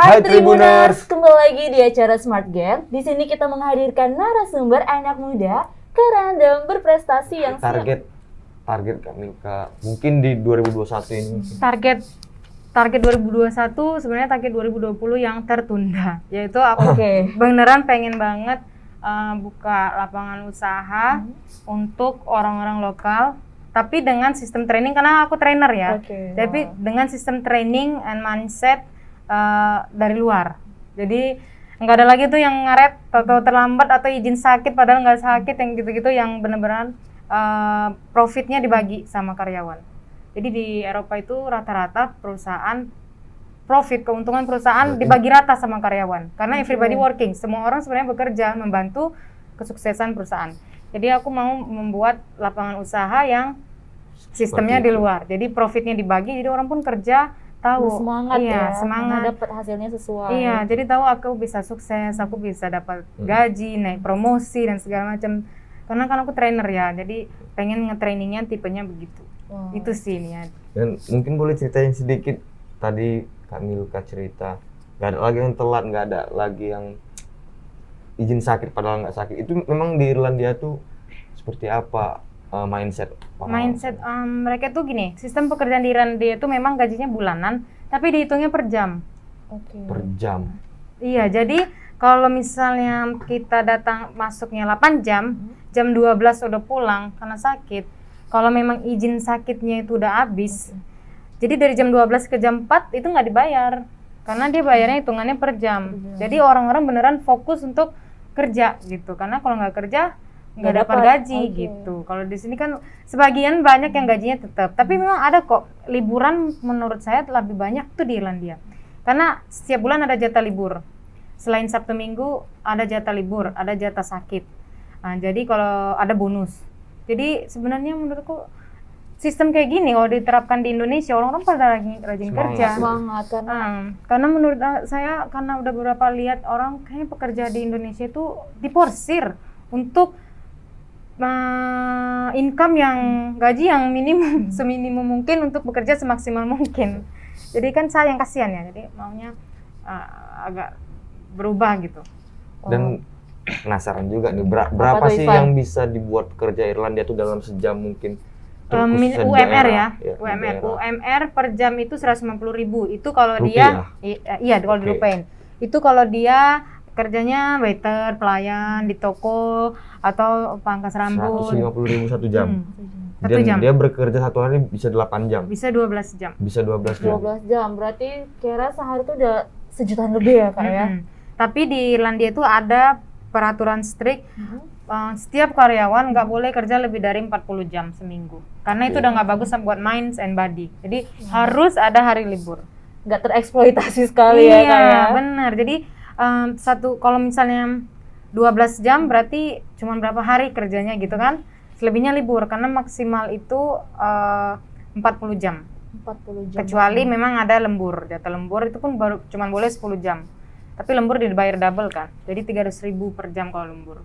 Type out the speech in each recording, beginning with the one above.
Hai Tribuners, kembali lagi di acara Smart Game. Di sini kita menghadirkan narasumber anak muda, keren dan berprestasi yang target kami mungkin di 2021 ini. Target 2021 sebenarnya target 2020 yang tertunda, yaitu aku Oke. beneran pengen banget buka lapangan usaha untuk orang-orang lokal, tapi dengan sistem training, karena aku trainer ya. Tapi dengan sistem training and mindset dari luar. Jadi nggak ada lagi tuh yang ngaret atau terlambat atau izin sakit padahal nggak sakit, yang gitu-gitu, yang bener-bener profitnya dibagi sama karyawan. Jadi di Eropa itu rata-rata perusahaan profit, keuntungan perusahaan dibagi rata sama karyawan, karena everybody working, semua orang sebenarnya bekerja membantu kesuksesan perusahaan. Jadi aku mau membuat lapangan usaha yang sistemnya di luar, jadi profitnya dibagi, jadi orang pun kerja tahu semangat, semangat dapat hasilnya sesuai. Iya, jadi tahu aku bisa sukses, aku bisa dapat gaji, naik promosi dan segala macam. Karena kan aku trainer ya, jadi pengen nge-trainingnya tipenya begitu. Itu sih niat. Dan mungkin boleh ceritain sedikit, tadi Kak Milka cerita nggak ada lagi yang telat, nggak ada lagi yang izin sakit padahal nggak sakit. Itu memang di Irlandia tuh seperti apa mindset mereka tuh gini, sistem pekerjaan di Irlandia itu memang gajinya bulanan, tapi dihitungnya per jam. Per jam. Iya, jadi kalau misalnya kita datang masuknya 8 jam, jam 12 udah pulang karena sakit. Kalau memang izin sakitnya itu udah habis, jadi dari jam 12 ke jam 4 itu nggak dibayar, karena dia bayarnya hitungannya per jam. Jadi orang-orang beneran fokus untuk kerja gitu, karena kalau nggak kerja nggak dapat gaji gitu. Kalau di sini kan sebagian banyak yang gajinya tetap, tapi memang ada kok liburan, menurut saya lebih banyak tuh di Irlandia, karena setiap bulan ada jatah libur. Selain Sabtu Minggu ada jatah libur, ada jatah sakit. Nah, jadi kalau ada bonus. Jadi sebenarnya menurutku sistem kayak gini kalau diterapkan di Indonesia, orang-orang pada rajin kerja. Semangat karena menurut saya, karena udah beberapa lihat orang kayaknya pekerja di Indonesia itu diporsir untuk income yang gaji yang minimum, seminimum mungkin untuk bekerja semaksimal mungkin. Jadi kan sayang, kasihan ya, jadi maunya agak berubah gitu. Dan penasaran juga nih, berapa sih yang bisa dibuat pekerja Irlandia tuh dalam sejam mungkin? UMR ya, UMR per jam itu 150.000. Itu kalau dia, iya kalau dirupiahin. Itu kalau dia kerjanya waiter, pelayan di toko atau pangkas rambut. 150.000 1 jam. Dan jam. Dia bekerja satu hari bisa 8 jam. Bisa 12 jam. Bisa 12 jam. 12 jam. Berarti kira sehari itu udah sejutaan lebih ya, Kak ya. Tapi di Irlandia itu ada peraturan strict. Setiap karyawan nggak boleh kerja lebih dari 40 jam seminggu. Karena itu udah nggak bagus buat minds and body. Jadi harus ada hari libur. Nggak tereksploitasi sekali ya, Kak ya. Iya, benar. Jadi kalau misalnya 12 jam berarti cuma berapa hari kerjanya gitu kan, selebihnya libur, karena maksimal itu 40 jam. 40 jam. Kecuali memang ada lembur, jatah lembur itu pun baru cuma boleh 10 jam. Tapi lembur dibayar double kan, jadi 300.000 per jam kalau lembur.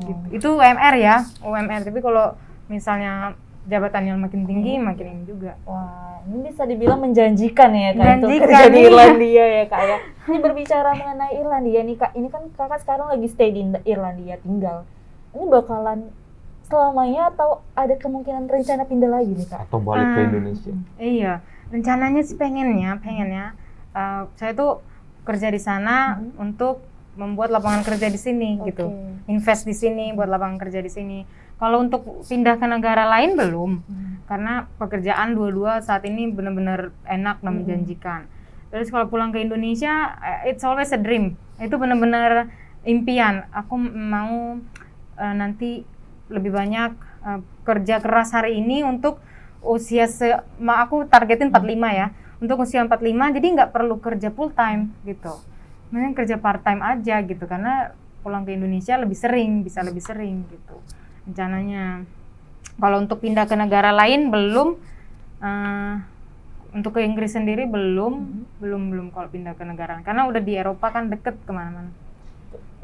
Gitu. Itu UMR ya, UMR. Tapi kalau misalnya jabatannya makin tinggi, makin ini juga. Wah, ini bisa dibilang menjanjikan ya, Kak, menjanjikan, untuk kerja di Irlandia ya, Kak ya. Ini berbicara mengenai Irlandia nih, Kak. Ini kan Kakak sekarang lagi stay di Irlandia, tinggal. Ini bakalan selamanya atau ada kemungkinan rencana pindah lagi nih, Kak? Atau balik ke Indonesia? Iya, rencananya sih pengennya. Saya tuh kerja di sana untuk membuat lapangan kerja di sini gitu. Invest di sini, buat lapangan kerja di sini. Kalau untuk pindah ke negara lain belum, karena pekerjaan dua-dua saat ini benar-benar enak dan menjanjikan. Terus kalau pulang ke Indonesia, it's always a dream. Itu benar-benar impian. Aku mau nanti lebih banyak kerja keras hari ini untuk usia aku targetin 45 ya. Untuk usia 45, jadi nggak perlu kerja full time gitu. Mending kerja part time aja gitu, karena pulang ke Indonesia bisa lebih sering gitu rencananya. Kalau untuk pindah ke negara lain belum, untuk ke Inggris sendiri belum kalau pindah ke negara, karena udah di Eropa kan deket kemana-mana.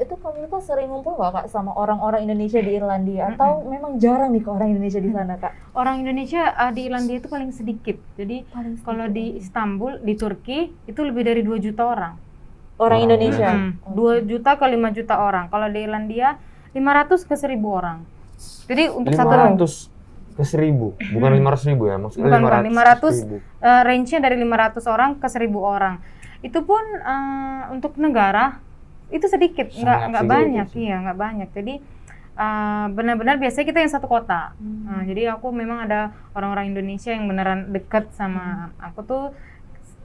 itu kamu tuh sering ngumpul nggak Kak sama orang-orang Indonesia di Irlandia atau memang jarang nih ke orang Indonesia di sana Kak? Orang Indonesia di Irlandia itu paling sedikit. Jadi Paling sedikit. kalau di Istanbul, di Turki itu lebih dari 2 juta orang. Orang Orang Indonesia. 2 juta ke 5 juta orang. Kalau di Irlandia 500 ke 1000 orang. Jadi untuk satu 500 ke 1000, bukan 500.000 ya, maksudnya Bukan, 500 ke 1000. range-nya dari 500 orang ke 1000 orang. Itu pun untuk negara itu sedikit, Sangat nggak sedikit banyak, sih. iya nggak banyak. Jadi benar-benar biasanya kita yang satu kota. Jadi aku memang ada orang-orang Indonesia yang beneran deket sama aku tuh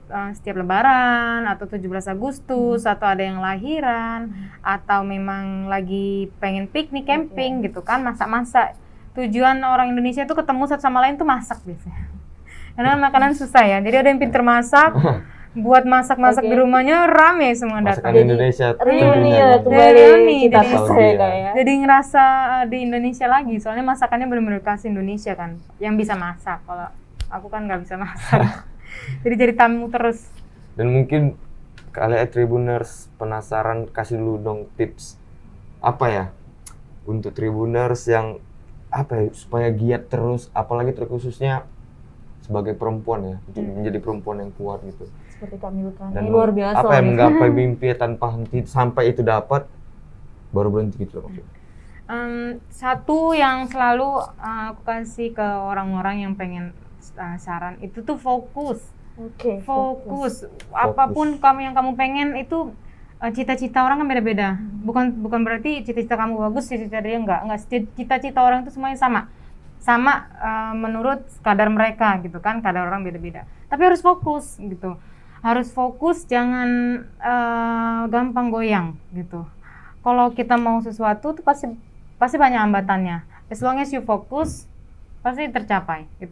setiap Lebaran atau 17 Agustus atau ada yang lahiran atau memang lagi pengen piknik camping gitu kan, masak-masak. Tujuan orang Indonesia tuh ketemu satu sama lain tuh masak biasanya. Karena makanan susah ya. Jadi ada yang pinter masak, buat masak-masak di rumahnya rame semua Masakan datang. Indonesia Reuni tentunya ya kan. kembali Reuni, kita jadi bisa ya Kak ya. Jadi ngerasa di Indonesia lagi, soalnya masakannya benar-benar khas Indonesia kan, yang bisa masak. Kalau aku kan nggak bisa masak, jadi tamu terus. Dan mungkin kalian Tribuners penasaran, kasih dulu dong tips apa ya untuk Tribuners yang apa ya, supaya giat terus, apalagi terkhususnya sebagai perempuan ya, untuk menjadi perempuan yang kuat gitu. Seperti Kak Milka. Dan Ini luar biasa. apa ya, loh. menggapai mimpi tanpa henti sampai itu dapat, baru berhenti gitu loh maksudnya. Satu yang selalu aku kasih ke orang-orang yang pengen saran itu tuh fokus. Oke. Fokus. Apapun kamu yang kamu pengen itu cita-cita orang kan beda-beda. Bukan berarti cita-cita kamu bagus, cita-cita dia enggak. Cita-cita orang itu semuanya sama. Sama menurut kadar mereka gitu kan. Kadar orang beda-beda. Tapi harus fokus gitu. Harus fokus, jangan gampang goyang gitu. Kalau kita mau sesuatu tuh pasti banyak hambatannya. As long as you fokus, pasti tercapai gitu.